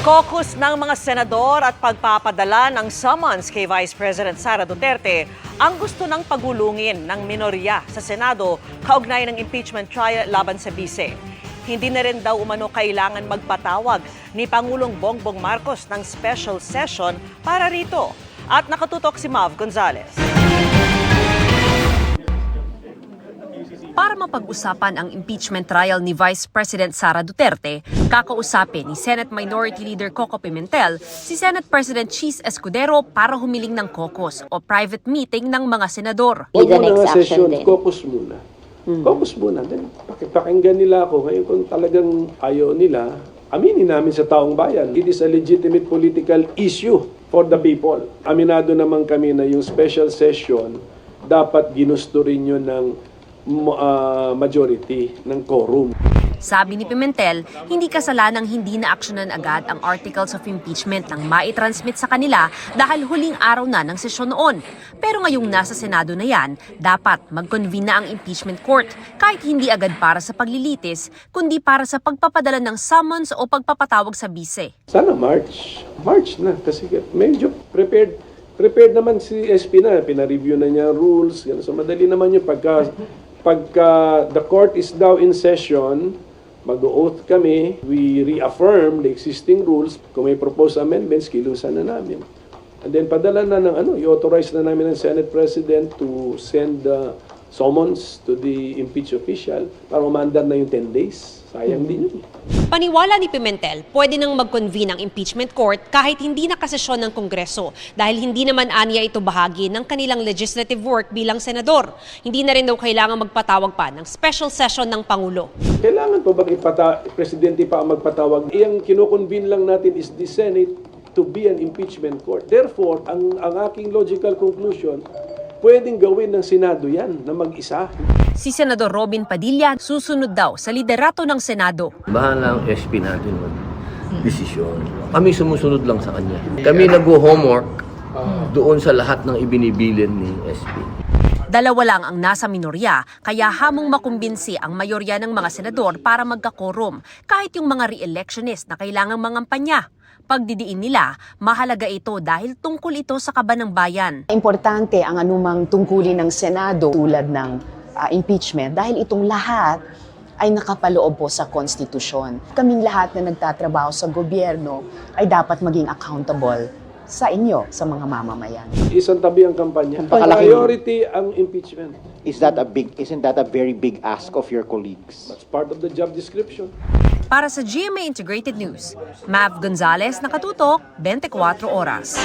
Caucus ng mga senador at pagpapadala ng summons kay Vice President Sara Duterte ang gusto ng pagulungin ng minorya sa Senado kaugnay ng impeachment trial laban sa Vice. Hindi na rin daw umano kailangan magpatawag ni Pangulong Bongbong Marcos ng special session para rito. At nakatutok si Mav Gonzalez. Para mapag-usapan ang impeachment trial ni Vice President Sara Duterte, kakausapin ni Senate Minority Leader Coco Pimentel si Senate President Cheese Escudero para humiling ng caucus o private meeting ng mga senador. Huwag muna nga session, caucus muna. Caucus muna. Then, pakinggan nila ako. Ngayon kung talagang ayaw nila, aminin namin sa taong bayan. It is a legitimate political issue for the people. Aminado naman kami na yung special session, dapat ginusto rin yun ng majority ng quorum. Sabi ni Pimentel, hindi kasalanang hindi na aksyonan agad ang articles of impeachment nang maitransmit sa kanila dahil huling araw na ng sesyon noon. Pero ngayong nasa Senado na yan, dapat mag-convene na ang impeachment court kahit hindi agad para sa paglilitis, kundi para sa pagpapadala ng summons o pagpapatawag sa bise. Sana March na kasi medyo prepared naman si SP na, pinareview na niya rules, so madali naman yung pagka the court is now in session, mag-oath kami, we reaffirm the existing rules. Kung may proposed amendments, kilusan na namin. And then padala na ng i-authorize na namin ng Senate President to send summons to the impeached official para umandar na yung 10 days. Sayang din yun. Paniwala ni Pimentel, pwede nang mag-convene ang impeachment court kahit hindi nakasesyon ng Kongreso dahil hindi naman aniya ito bahagi ng kanilang legislative work bilang senador. Hindi na rin daw kailangan magpatawag pa ng special session ng Pangulo. Kailangan pa ba Presidente pa ang magpatawag? Iyang kinoconvene lang natin is the Senate to be an impeachment court. Therefore, ang aking logical conclusion, pwedeng gawin ng Senado yan na mag-isa. Si Senador Robin Padilla susunod daw sa liderato ng Senado. Bahala ang SP natin mag-desisyon. Kami sumusunod lang sa kanya. Kami nag-homework doon sa lahat ng ibinibilin ni SP. Dalawa lang ang nasa minorya, kaya hamong makumbinsi ang mayorya ng mga senador para magkakorum, kahit yung mga re-electionist na kailangang mangampanya. Pagdidiin nila, mahalaga ito dahil tungkol ito sa kaban ng bayan. Importante ang anumang tungkulin ng Senado tulad ng impeachment dahil itong lahat ay nakapaloob po sa konstitusyon. Kaming lahat na nagtatrabaho sa gobyerno ay dapat maging accountable sa inyo, sa mga mamamayan. Isang tabi ang kampanya. Priority ang impeachment. Isn't that a very big ask of your colleagues? That's part of the job description. Para sa GMA Integrated News, Mav Gonzalez, nakatutok, 24 oras.